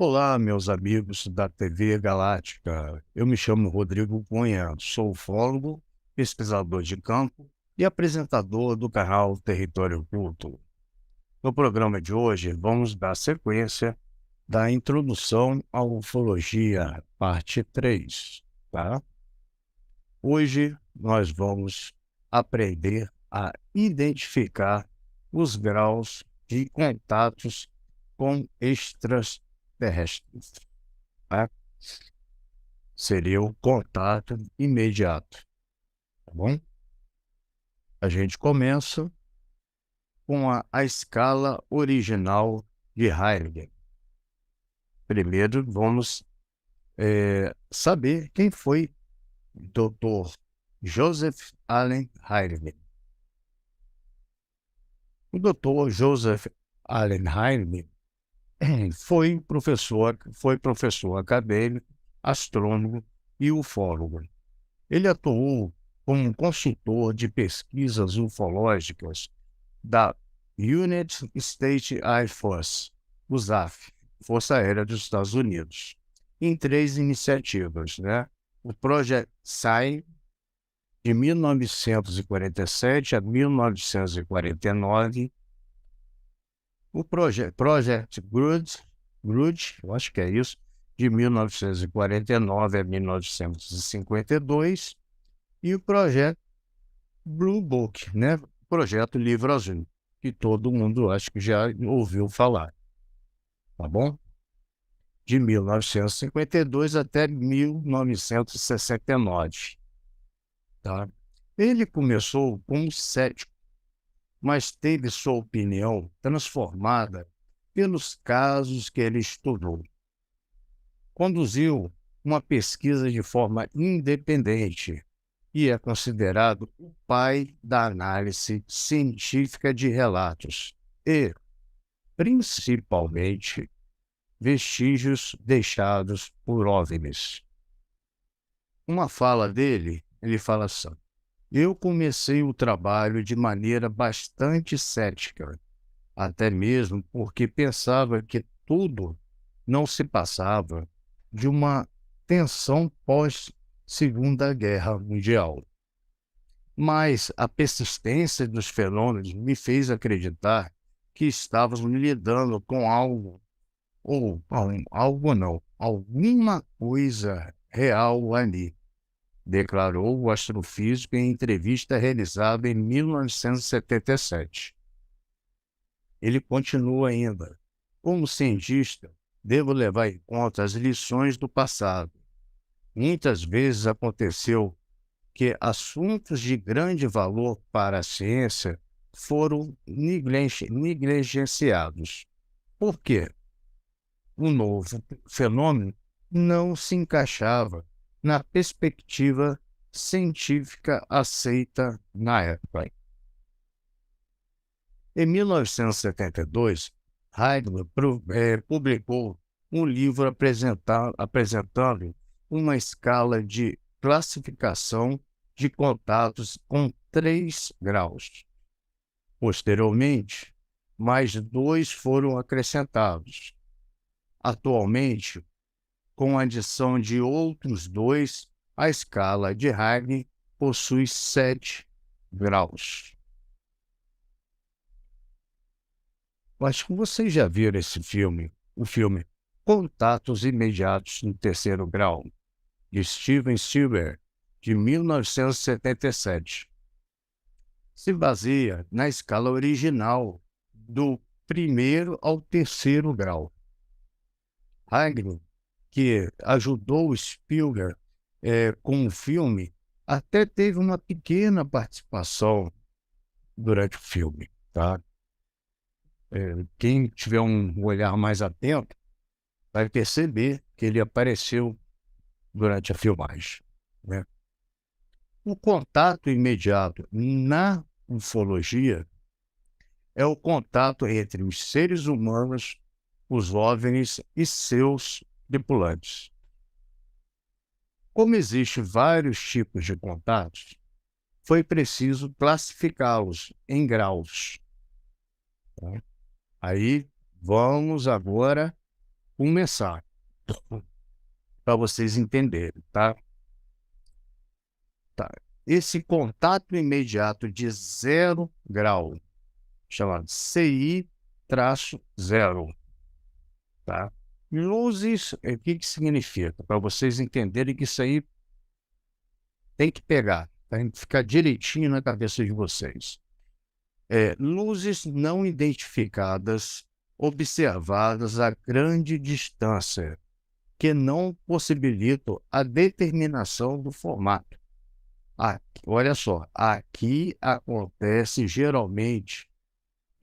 Olá, meus amigos da TV Galáctica. Eu me chamo Rodrigo Cunha, sou ufólogo, pesquisador de campo e apresentador do canal Território Oculto. No programa de hoje, vamos dar sequência da introdução à ufologia, parte 3, tá? Hoje nós vamos aprender a identificar os graus de contatos com extraterrestres, tá? Seria o contato imediato, tá bom? A gente começa com a escala original de Heisenberg. Primeiro, vamos saber quem foi Dr. Joseph Allen Heisenberg. O Dr. Joseph Allen Heisenberg foi professor acadêmico, astrônomo e ufólogo. Ele atuou como consultor de pesquisas ufológicas da United States Air Force, USAF, Força Aérea dos Estados Unidos, em três iniciativas, né? O Project Sign, de 1947 a 1949, o Project Grudge, eu acho que é isso, de 1949 a 1952, e o Projeto Blue Book, né? Projeto Livro Azul, que todo mundo acho que já ouviu falar, tá bom? De 1952 até 1969, tá? Ele começou como cético, mas teve sua opinião transformada pelos casos que ele estudou. Conduziu uma pesquisa de forma independente e é considerado o pai da análise científica de relatos e, principalmente, vestígios deixados por OVNIs. Uma fala dele, ele fala assim: eu comecei o trabalho de maneira bastante cética, até mesmo porque pensava que tudo não se passava de uma tensão pós-Segunda Guerra Mundial. Mas a persistência dos fenômenos me fez acreditar que estávamos lidando com algo, ou algo não, alguma coisa real ali, declarou o astrofísico em entrevista realizada em 1977. Ele continua ainda: como cientista, devo levar em conta as lições do passado. Muitas vezes aconteceu que assuntos de grande valor para a ciência foram negligenciados. Por quê? O novo fenômeno não se encaixava na perspectiva científica aceita na época. Em 1972, Heidegger publicou um livro apresentando uma escala de classificação de contatos com 3 graus. Posteriormente, mais 2 foram acrescentados. Atualmente, com a adição de outros 2, a escala de Heidegger possui 7 graus. Acho que vocês já viram esse filme, o filme Contatos Imediatos no Terceiro Grau, de Steven Spielberg, de 1977. Se baseia na escala original, do primeiro ao terceiro grau. Heidegger, que ajudou Spielberg com o filme, até teve uma pequena participação durante o filme, tá? Quem tiver um olhar mais atento vai perceber que ele apareceu durante a filmagem, né? O contato imediato na ufologia é o contato entre os seres humanos, os OVNIs e seus tripulantes. Como existem vários tipos de contatos, foi preciso classificá-los em graus, tá? Aí vamos agora começar, para vocês entenderem, tá? Tá. Esse contato imediato de 0 grau, chamado CI-0, tá? Luzes, o que significa? Para vocês entenderem que isso aí tem que pegar, tem que ficar direitinho na cabeça de vocês. Luzes não identificadas, observadas a grande distância, que não possibilitam a determinação do formato. Olha só, aqui acontece geralmente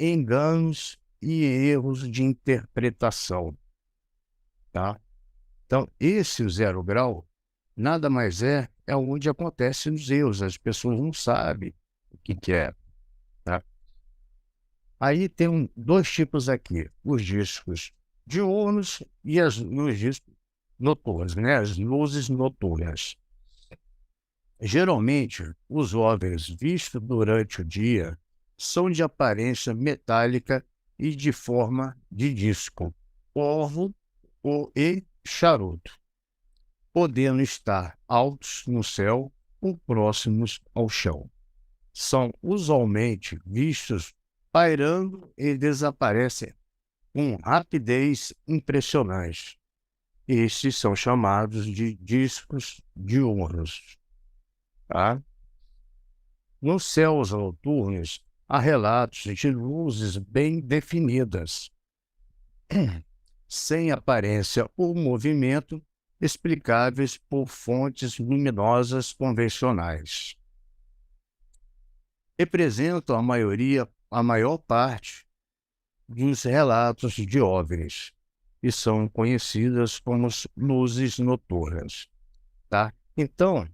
enganos e erros de interpretação, tá? Então, esse 0 grau nada mais é onde acontecem os erros, as pessoas não sabem o que é, tá? Aí tem dois tipos aqui, os discos diurnos e os discos noturnos, né? As luzes noturnas. Geralmente, os OVNIs vistos durante o dia são de aparência metálica e de forma de disco, ovo e charuto, podendo estar altos no céu ou próximos ao chão. São usualmente vistos pairando e desaparecem com rapidez impressionante. Estes são chamados de discos diurnos. Tá? Nos céus noturnos, há relatos de luzes bem definidas, sem aparência ou movimento, explicáveis por fontes luminosas convencionais. Representam a maior parte dos relatos de OVNIs, e são conhecidas como luzes noturnas. Tá? Então,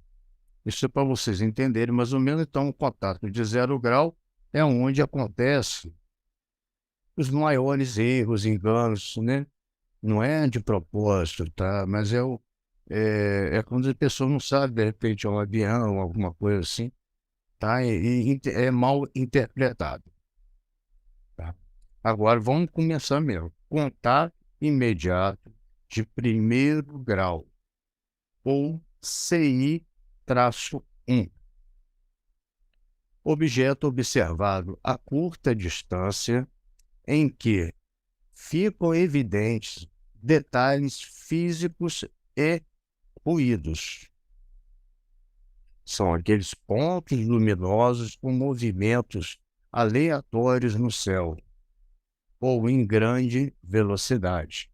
isso é para vocês entenderem mais ou menos. Então, o contato de 0 grau é onde acontece os maiores erros, enganos, né? Não é de propósito, tá? Mas é quando a pessoa não sabe, de repente, é um avião, alguma coisa assim, tá? E é mal interpretado, tá? Agora, vamos começar mesmo. Contato imediato de 1º grau, ou CI-1. Objeto observado a curta distância em que ficam evidentes detalhes físicos e ruídos. São aqueles pontos luminosos com movimentos aleatórios no céu ou em grande velocidade,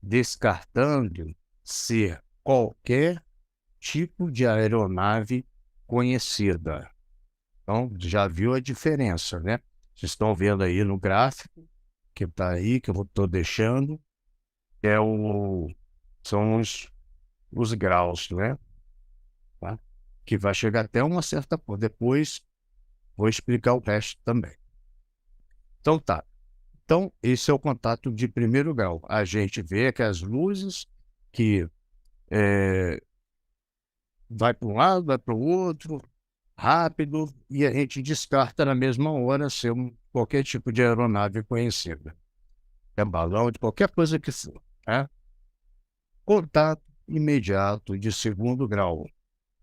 descartando ser qualquer tipo de aeronave conhecida. Então, já viu a diferença, né? Vocês estão vendo aí no gráfico, que está aí, que eu estou deixando, são os graus, né? Tá? Que vai chegar até uma certa cor. Depois vou explicar o resto também. Então tá. Então, esse é o contato de 1º grau. A gente vê que as luzes que vai para um lado, vai para o outro, rápido, e a gente descarta na mesma hora ser qualquer tipo de aeronave conhecida. É balão, de qualquer coisa que for. Né? Contato imediato de 2º grau,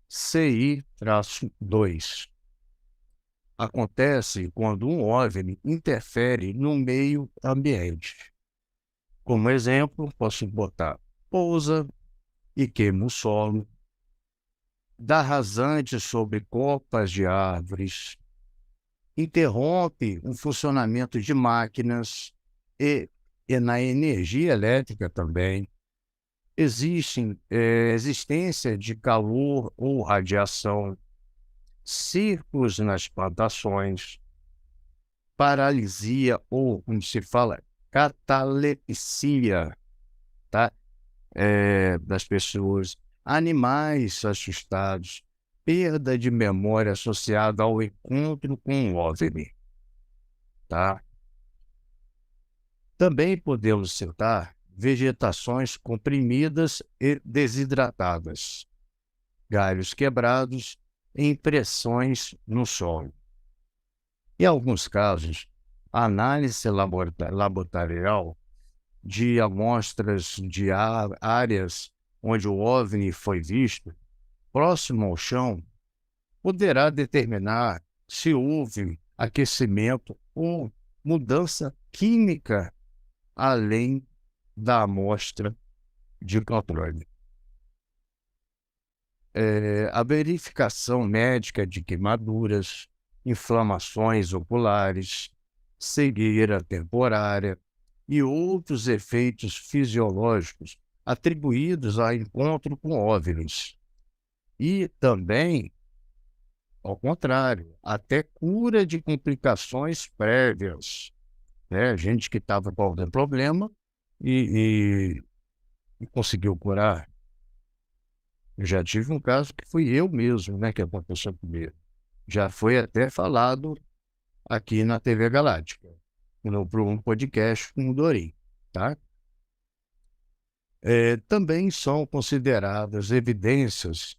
CI-2. Acontece quando um OVNI interfere no meio ambiente. Como exemplo, posso botar pousa e queima o solo, dá rasante sobre copas de árvores, interrompe o funcionamento de máquinas e na energia elétrica também. Existência de calor ou radiação, ciclos nas plantações, paralisia ou, como se fala, catalepsia, tá? Das pessoas, animais assustados, perda de memória associada ao encontro com o OVNI, tá? Também podemos citar vegetações comprimidas e desidratadas, galhos quebrados e impressões no solo. Em alguns casos, a análise laboratorial de amostras de áreas onde o OVNI foi visto, próximo ao chão, poderá determinar se houve aquecimento ou mudança química além da amostra de controle. A verificação médica de queimaduras, inflamações oculares, cegueira temporária e outros efeitos fisiológicos atribuídos a encontro com OVNIs. E também, ao contrário, até cura de complicações prévias, né? Gente que estava com algum problema e conseguiu curar. Eu já tive um caso que fui eu mesmo, né, que aconteceu comigo. Já foi até falado aqui na TV Galáctica, para um podcast com o Dorim, tá? Também são consideradas evidências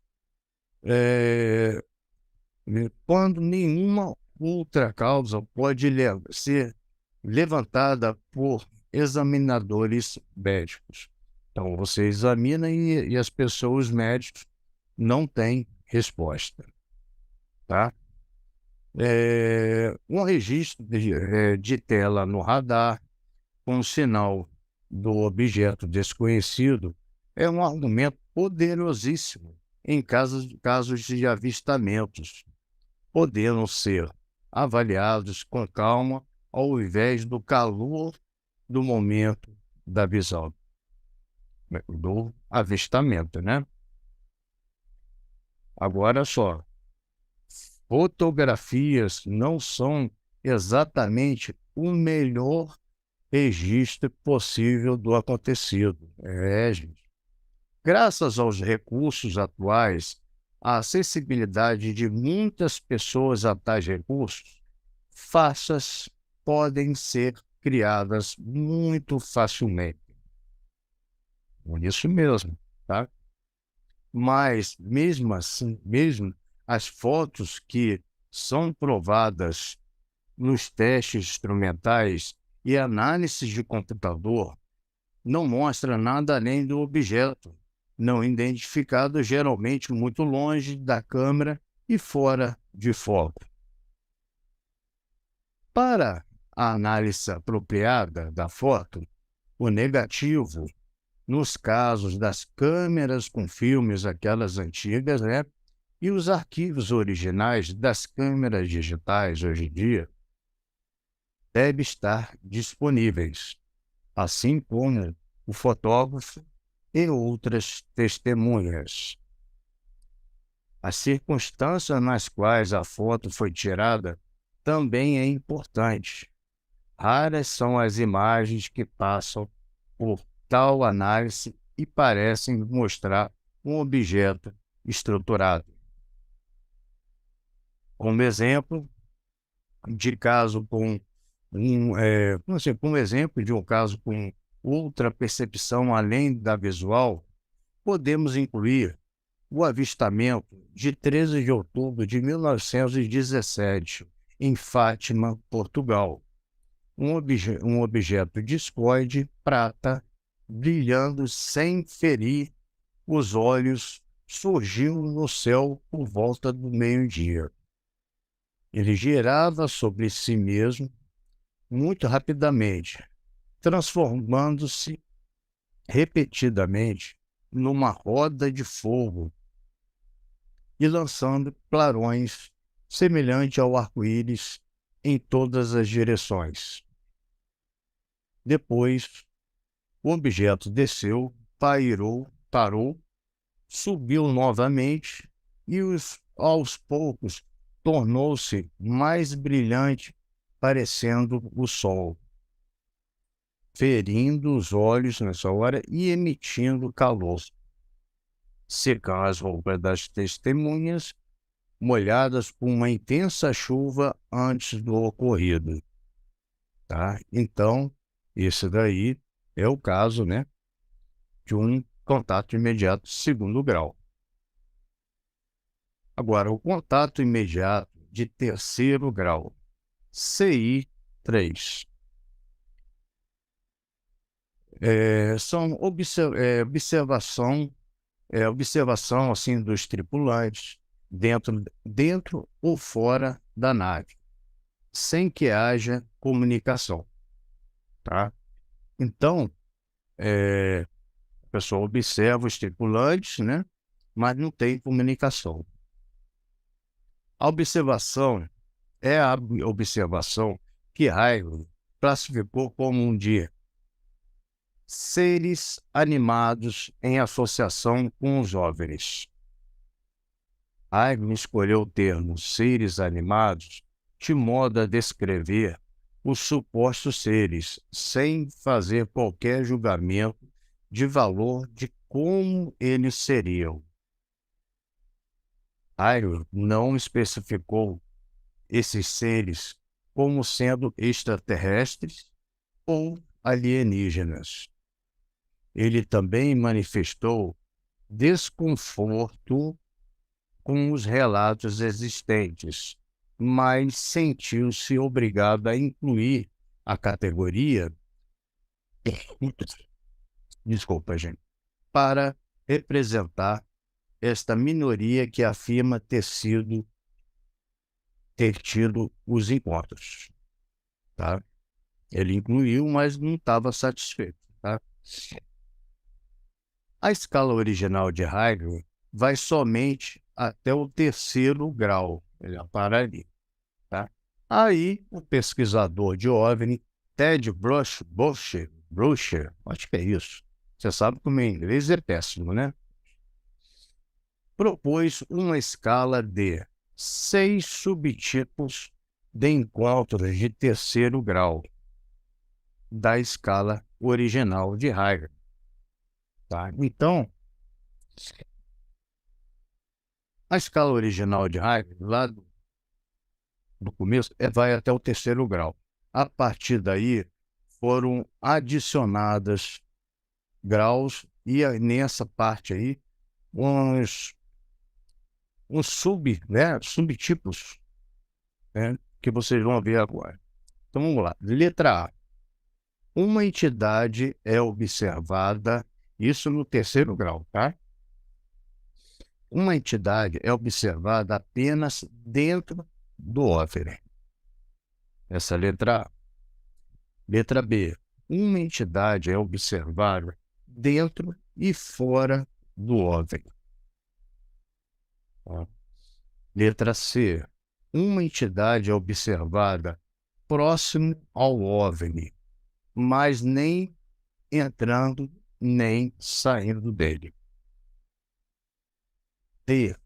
quando nenhuma outra causa pode ser levantada por examinadores médicos. Então, você examina e as pessoas, os médicos, não têm resposta, tá? Um registro de tela no radar com o sinal do objeto desconhecido é um argumento poderosíssimo em casos de avistamentos, podendo ser avaliados com calma ao invés do calor do momento da visão, do avistamento, né? Agora só, fotografias não são exatamente o melhor registro possível do acontecido. Gente. Graças aos recursos atuais, a acessibilidade de muitas pessoas a tais recursos, faixas podem ser criadas muito facilmente. Por isso mesmo, tá? Mas, mesmo assim, mesmo as fotos que são provadas nos testes instrumentais e análises de computador não mostram nada além do objeto, não identificado, geralmente muito longe da câmera e fora de foco. Para a análise apropriada da foto, o negativo, nos casos das câmeras com filmes, aquelas antigas, né? E os arquivos originais das câmeras digitais hoje em dia devem estar disponíveis, assim como o fotógrafo e outras testemunhas. As circunstâncias nas quais a foto foi tirada também é importante. Raras são as imagens que passam por tal análise e parecem mostrar um objeto estruturado. Como exemplo de caso com como exemplo de um caso com outra percepção além da visual, podemos incluir o avistamento de 13 de outubro de 1917, em Fátima, Portugal. Um objeto discoide prata, brilhando sem ferir os olhos, surgiu no céu por volta do meio-dia. Ele girava sobre si mesmo muito rapidamente, transformando-se repetidamente numa roda de fogo e lançando clarões semelhante ao arco-íris em todas as direções. Depois, o objeto desceu, parou, subiu novamente e, aos poucos, tornou-se mais brilhante, parecendo o sol, ferindo os olhos nessa hora e emitindo calor. Secam as roupas das testemunhas, molhadas por uma intensa chuva antes do ocorrido. Tá? Então, esse daí é o caso, né, de um contato imediato segundo grau. Agora, o contato imediato de terceiro grau, CI3. são observação assim dos tripulantes dentro ou fora da nave, sem que haja comunicação, tá? Então, a pessoa observa os tripulantes, né? Mas não tem comunicação. A observação é a observação que Heidegger classificou como um de seres animados em associação com os OVNIs. Heidegger escolheu o termo seres animados de modo a descrever os supostos seres, sem fazer qualquer julgamento de valor de como eles seriam. Heidegger não especificou esses seres como sendo extraterrestres ou alienígenas. Ele também manifestou desconforto com os relatos existentes, mas sentiu-se obrigado a incluir a categoria, desculpa, gente, para representar esta minoria que afirma ter tido os encontros, tá? Ele incluiu, mas não estava satisfeito, tá? A escala original de Heidegger vai somente até o 3º grau, ele para ali, tá? Aí, o pesquisador de OVNI, Ted Bruscher, acho que é isso. Você sabe que o meu inglês é péssimo, né? Propôs uma escala de 6 subtipos de encontros de 3º grau da escala original de Heidegger, tá? Então, a escala original de Heidegger, lá do começo, vai até o 3º grau. A partir daí, foram adicionadas graus e nessa parte aí, uns subtipos, né, que vocês vão ver agora. Então, vamos lá. Letra A. Uma entidade é observada, isso no 3º grau, tá? Uma entidade é observada apenas dentro do OVNI. Essa é a letra A. Letra B. Uma entidade é observada dentro e fora do OVNI. Tá? Letra C. Uma entidade é observada próximo ao OVNI, mas nem entrando nem saindo dele. D.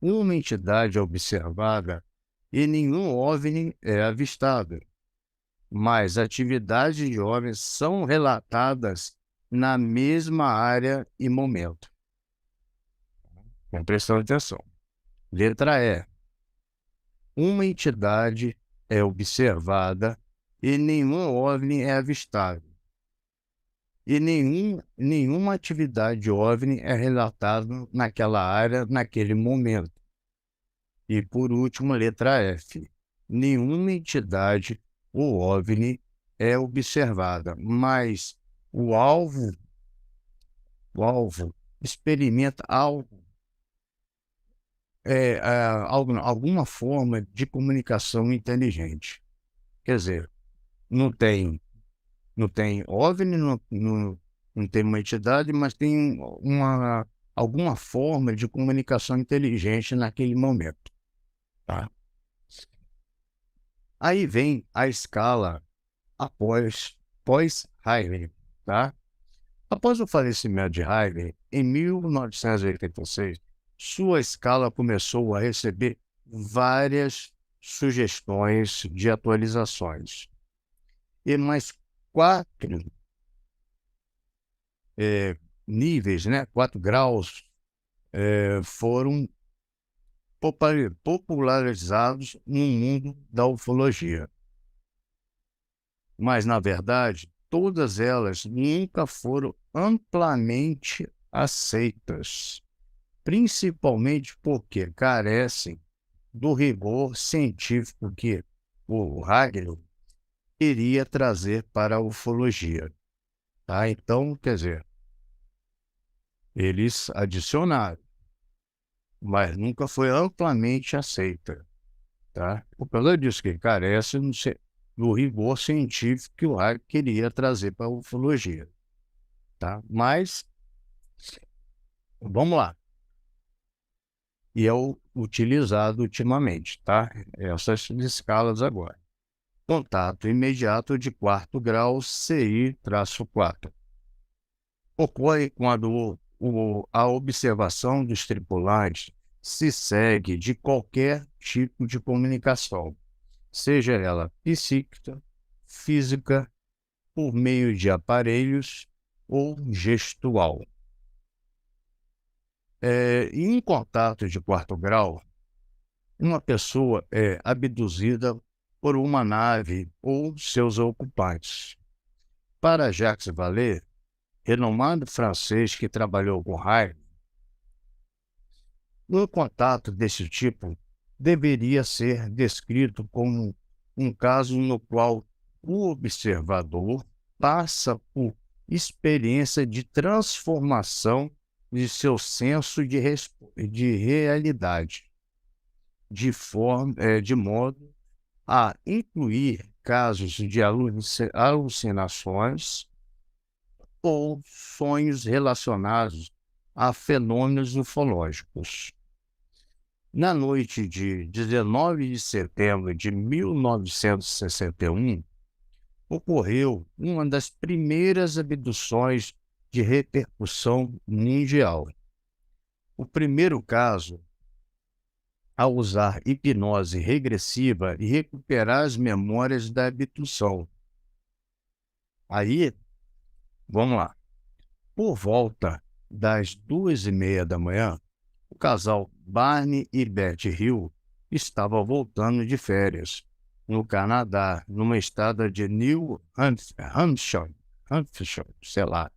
Uma entidade é observada e nenhum OVNI é avistado, mas atividades de OVNIs são relatadas na mesma área e momento. Com prestando atenção. Letra E. Uma entidade é observada e nenhum OVNI é avistado, e nenhuma atividade de OVNI é relatada naquela área, naquele momento. E, por último, letra F. Nenhuma entidade ou OVNI é observada, mas o alvo experimenta alguma forma de comunicação inteligente. Quer dizer, não tem OVNI, não tem uma entidade, mas tem alguma forma de comunicação inteligente naquele momento, tá? Aí vem a escala pós-Heidegger, tá? Após o falecimento de Heidegger, em 1986, sua escala começou a receber várias sugestões de atualizações. E mais 4 níveis, né, 4 graus, foram popularizados no mundo da ufologia. Mas, na verdade, todas elas nunca foram amplamente aceitas, principalmente porque carecem do rigor científico que o Hegel queria trazer para a ufologia. tá? Então, quer dizer, eles adicionaram, mas nunca foi amplamente aceita, tá? Por causa disso, que carece do rigor científico que o Hayek queria trazer para a ufologia, tá? Mas, vamos lá. E é o utilizado ultimamente, tá? Essas escalas agora. Contato imediato de quarto grau CI-4. Ocorre quando a observação dos tripulantes se segue de qualquer tipo de comunicação, seja ela psíquica, física, por meio de aparelhos ou gestual. Em contato de quarto grau, uma pessoa é abduzida por uma nave ou seus ocupantes. Para Jacques Vallée, renomado francês que trabalhou com Hayek, um contato desse tipo deveria ser descrito como um caso no qual o observador passa por experiência de transformação de seu senso de realidade, de modo a incluir casos de alucinações ou sonhos relacionados a fenômenos ufológicos. Na noite de 19 de setembro de 1961, ocorreu uma das primeiras abduções de repercussão mundial. O primeiro caso, ao usar hipnose regressiva e recuperar as memórias da abdução. Aí, vamos lá. Por volta das 2h30 da manhã, o casal Barney e Betty Hill estava voltando de férias no Canadá, numa estrada de New Hampshire, sei lá,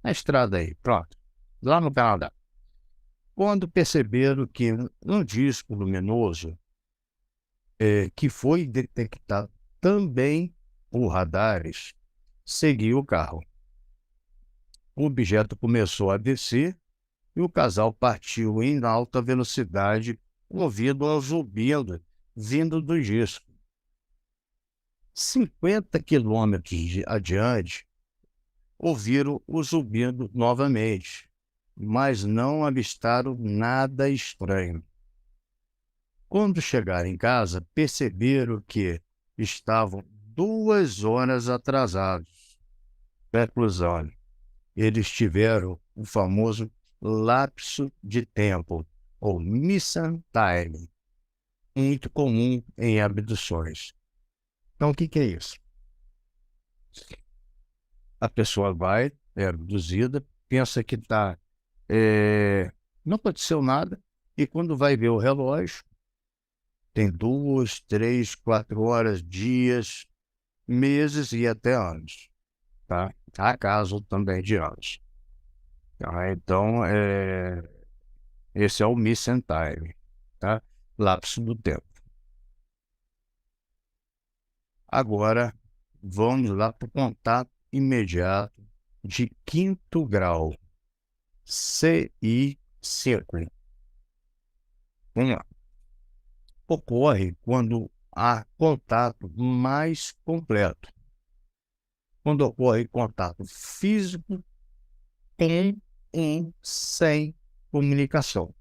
na estrada aí, pronto, lá no Canadá. Quando perceberam que um disco luminoso, que foi detectado também por radares, seguiu o carro. O objeto começou a descer e o casal partiu em alta velocidade, ouvindo um zumbido vindo do disco. 50 quilômetros adiante, ouviram o zumbido novamente, mas não avistaram nada estranho. Quando chegaram em casa, perceberam que estavam 2 horas atrasados. Conclusão, eles tiveram o famoso lapso de tempo, ou missing time, muito comum em abduções. Então, o que é isso? A pessoa vai, é abduzida, pensa que não aconteceu nada, e quando vai ver o relógio, tem 2, 3, 4 horas, dias, meses e até anos, tá? Há caso também de anos. Então, esse é o missing time, tá? Lapso do tempo. Agora, vamos lá para o contato imediato de quinto grau, CI-5. Vamos lá. Ocorre quando há contato mais completo. Quando ocorre contato físico com e sem comunicação.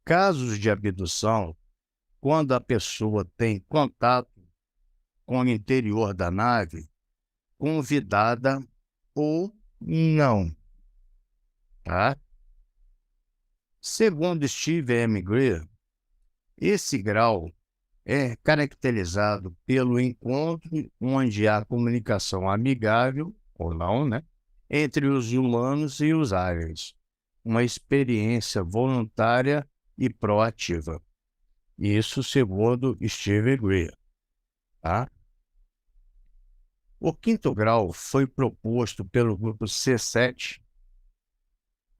Casos de abdução, quando a pessoa tem contato com o interior da nave, convidada ou não, tá? Segundo Steve M. Greer, esse grau é caracterizado pelo encontro onde há comunicação amigável, ou não, né, entre os humanos e os aliens, uma experiência voluntária e proativa. Isso segundo Steve Greer, tá? O quinto grau foi proposto pelo grupo C7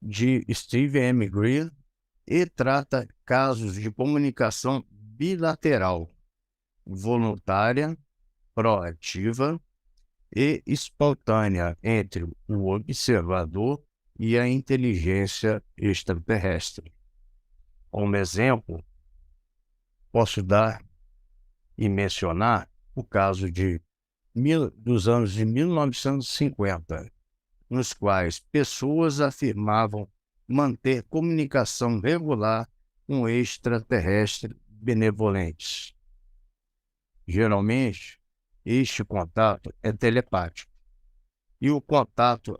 de Steve M. Greer e trata casos de comunicação bilateral, voluntária, proativa, e espontânea entre o observador e a inteligência extraterrestre. Como exemplo, posso dar e mencionar o caso dos anos de 1950, nos quais pessoas afirmavam manter comunicação regular com extraterrestres benevolentes. Geralmente, este contato é telepático e o contactado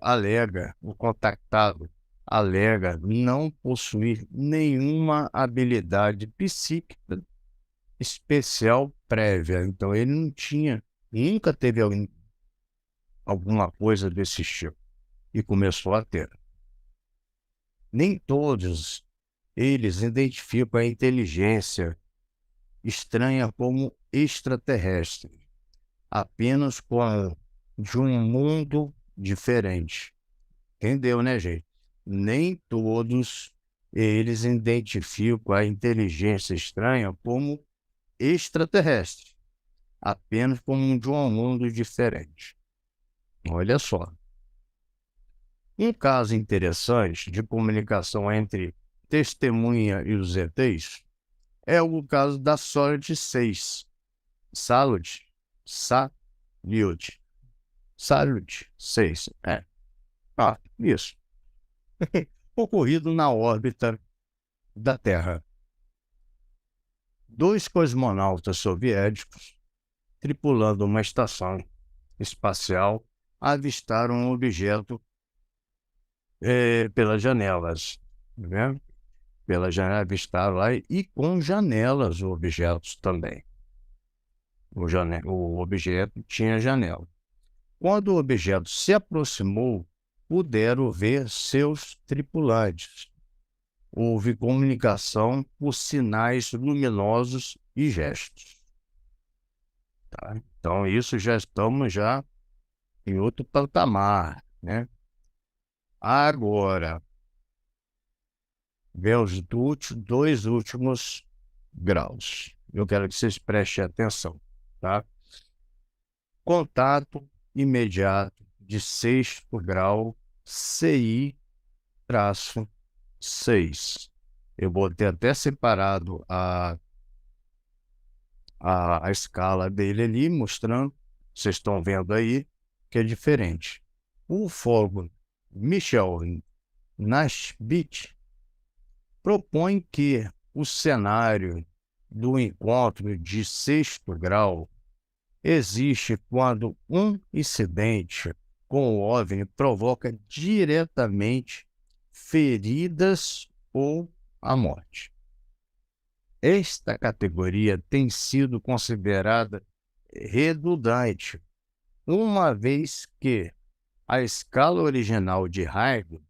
alega não possuir nenhuma habilidade psíquica especial prévia. Então, ele nunca teve alguma coisa desse tipo e começou a ter. Nem todos eles identificam a inteligência estranha como extraterrestre, apenas como de um mundo diferente. Entendeu, né, gente? Nem todos eles identificam a inteligência estranha como extraterrestre, apenas como de um mundo diferente. Olha só. Um caso interessante de comunicação entre testemunha e os ETs é o caso da Salyut 6. Salyut, Salyut, Salyut 6. Isso. Ocorrido na órbita da Terra. 2 cosmonautas soviéticos, tripulando uma estação espacial, avistaram um objeto pelas janelas, né? Pela janela, avistaram lá e com janelas objetos também. O objeto tinha janela. Quando o objeto se aproximou, puderam ver seus tripulantes. Houve comunicação por sinais luminosos e gestos. Tá? Então, isso já estamos em outro patamar, né? Agora, vem os 2 últimos graus. Eu quero que vocês prestem atenção, tá? Contato imediato de 6º grau, CI-6. Eu botei até separado a escala dele ali, mostrando, vocês estão vendo aí, que é diferente. O ufólogo Michel Nasbit propõe que o cenário do encontro de 6º grau existe quando um incidente com o OVNI provoca diretamente feridas ou a morte. Esta categoria tem sido considerada redundante, uma vez que a escala original de Huygens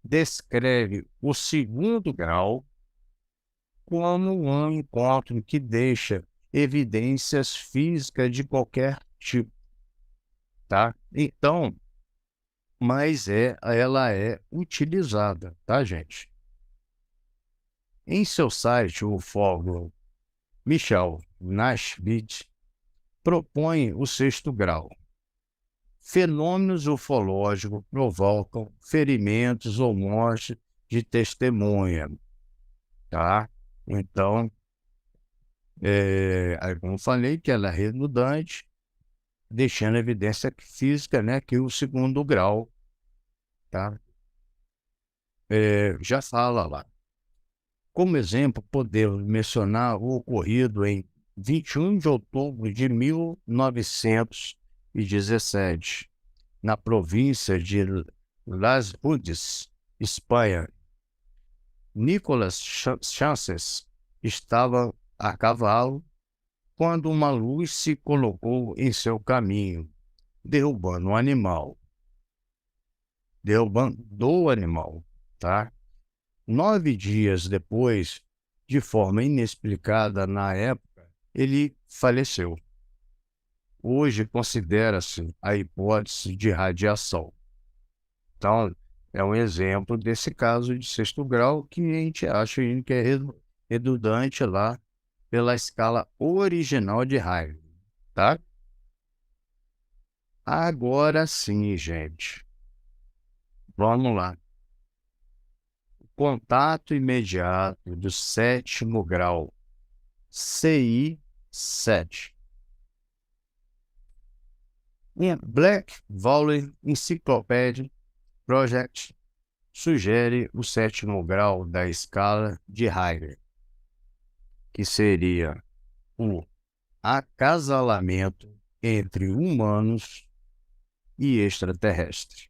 descreve o 2º grau como um encontro que deixa evidências físicas de qualquer tipo, tá? Então, mas ela é utilizada, tá, gente? Em seu site, o ufólogo Michel Nasbit propõe o 6º grau. Fenômenos ufológicos provocam ferimentos ou morte de testemunha, tá? Então, como falei, que ela é redundante, deixando evidência física, né, que o 2º grau, tá? Já fala lá. Como exemplo, podemos mencionar o ocorrido em 21 de outubro de 1917, na província de Las Huddes, Espanha. Nicolas Chances estava a cavalo quando uma luz se colocou em seu caminho, derrubando o animal. Tá? 9 dias depois, de forma inexplicada na época, ele faleceu. Hoje considera-se a hipótese de radiação. Então, é um exemplo desse caso de 6º grau que a gente acha que é redundante lá pela escala original de Huygens, tá? Agora sim, gente. Vamos lá. Contato imediato do sétimo grau, CI 7. Black Valley Encyclopedia Project sugere o sétimo grau da escala de Heiger, que seria o acasalamento entre humanos e extraterrestres.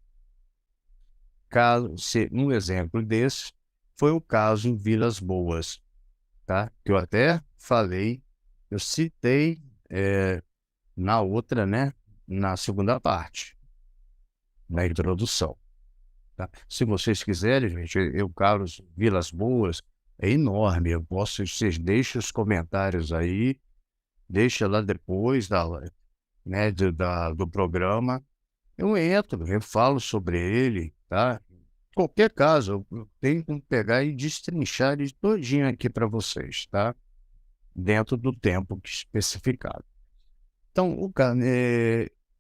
Um exemplo desse foi o caso em Vilas Boas, tá? Que eu até falei, eu citei na outra, né? Na segunda parte, na introdução. Tá? Se vocês quiserem, gente, Carlos Vilas Boas é enorme. Vocês deixem os comentários aí, deixa lá depois né, do programa. Eu entro, eu falo sobre ele, tá? Qualquer caso, eu tenho que pegar e destrinchar ele todinho aqui para vocês, tá? Dentro do tempo especificado. Então,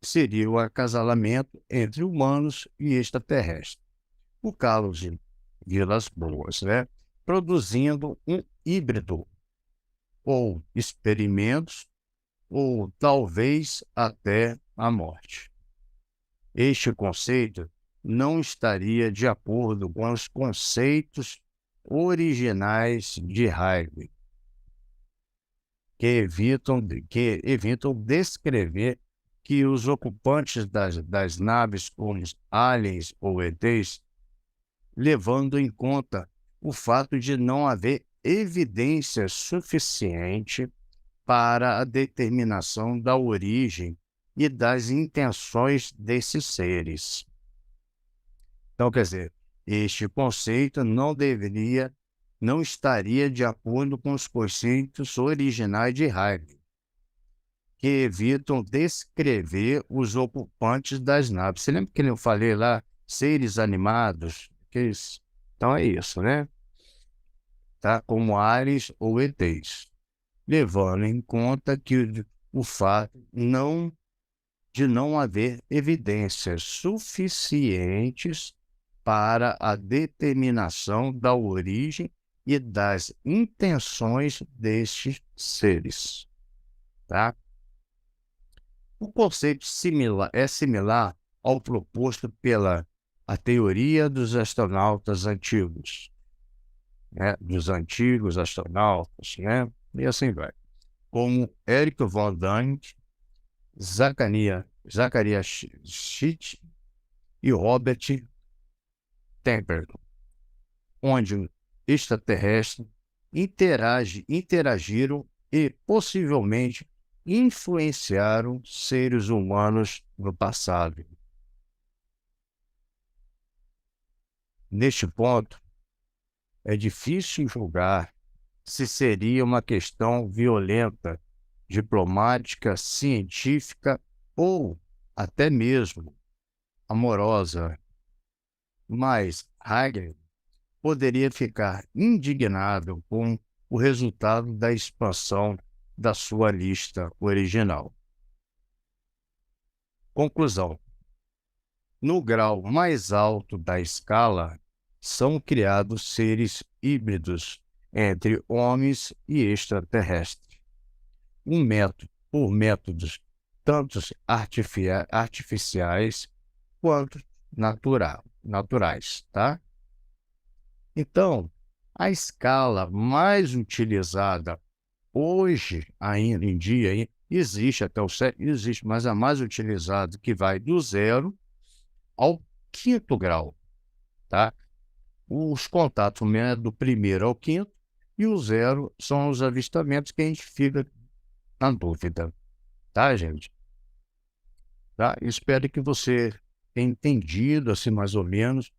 seria o acasalamento entre humanos e extraterrestres. O Carlos de Vilas Boas, né? Produzindo um híbrido, ou experimentos, ou talvez até a morte. Este conceito não estaria de acordo com os conceitos originais de Heidegger, que evitam descrever que os ocupantes das naves como aliens ou ETs, levando em conta o fato de não haver evidência suficiente para a determinação da origem e das intenções desses seres. Então, quer dizer, este conceito não estaria de acordo com os conceitos originais de Heidegger, que evitam descrever os ocupantes das naves. Você lembra que eu falei lá, seres animados? Então é isso, né? Tá? Como aliens ou ETs, levando em conta que o fato de não haver evidências suficientes para a determinação da origem e das intenções destes seres, tá? O conceito é similar ao proposto pela a teoria dos astronautas antigos, né? Dos antigos astronautas, né? E assim vai. Como Eric von Däniken, Zacharias Schitt e Robert Templeton, onde extraterrestres interagiram e possivelmente influenciaram seres humanos no passado. Neste ponto, é difícil julgar se seria uma questão violenta, diplomática, científica ou até mesmo amorosa. Mas Heidegger poderia ficar indignado com o resultado da expansão da sua lista original. Conclusão: no grau mais alto da escala, são criados seres híbridos entre homens e extraterrestres, por métodos tanto artificiais quanto naturais, tá? Então, a escala mais utilizada hoje, ainda em dia, existe até o 7, existe, mas a mais utilizada que vai do 0 ao 5º grau, tá? Os contatos do 1º ao 5º e o 0 são os avistamentos que a gente fica na dúvida, tá, gente? Tá? Espero que você tenha entendido, assim, mais ou menos.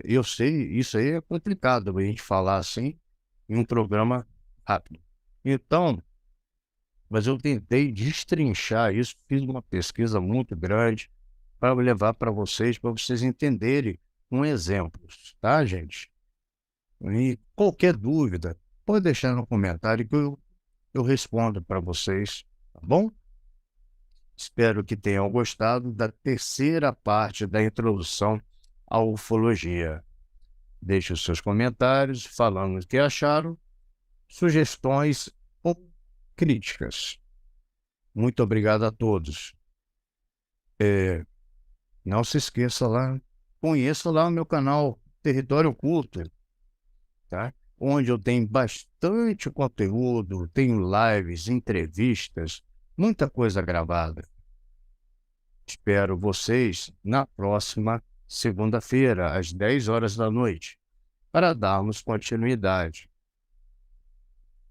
Eu sei, isso aí é complicado a gente falar assim em um programa rápido. Então, mas eu tentei destrinchar isso, fiz uma pesquisa muito grande para levar para vocês entenderem com exemplos, tá, gente? E qualquer dúvida, pode deixar no comentário que eu respondo para vocês, tá bom? Espero que tenham gostado da terceira parte da introdução à ufologia. Deixe os seus comentários falando o que acharam, sugestões ou críticas. Muito obrigado a todos. Não se esqueça lá, conheça lá o meu canal Território Oculto, tá? Onde eu tenho bastante conteúdo, tenho lives, entrevistas, muita coisa gravada. Espero vocês na próxima segunda-feira, às 10 horas da noite, para darmos continuidade.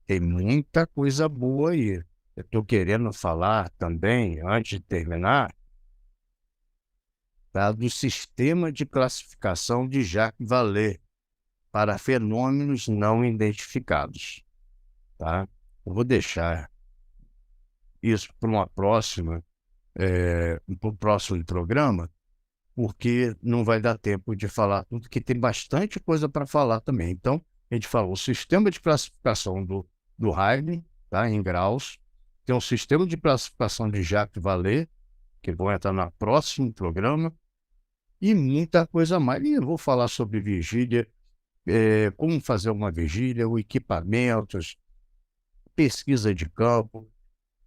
Tem muita coisa boa aí. Eu estou querendo falar também, antes de terminar, tá, do sistema de classificação de Jacques Vallée para fenômenos não identificados. Tá? Eu vou deixar isso para uma próxima, para o próximo programa, porque não vai dar tempo de falar tudo, que tem bastante coisa para falar também. Então, a gente falou o sistema de classificação do Haydn, tá, em graus, tem um sistema de classificação de Jacques Vallée, que vão entrar no próximo programa, e muita coisa mais. E eu vou falar sobre vigília, como fazer uma vigília, os equipamentos, pesquisa de campo.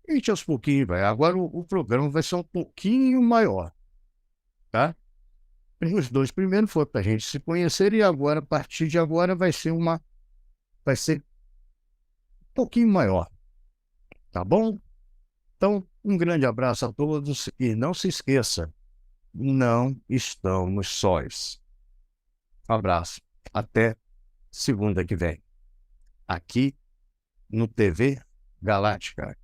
A gente aos pouquinhos vai. Agora o programa vai ser um pouquinho maior, tá? Os dois primeiros foi para a gente se conhecer e agora, a partir de agora, vai ser um pouquinho maior, tá bom? Então, um grande abraço a todos e não se esqueça, não estamos sós. Um abraço. Até segunda que vem, aqui no TV Galáctica.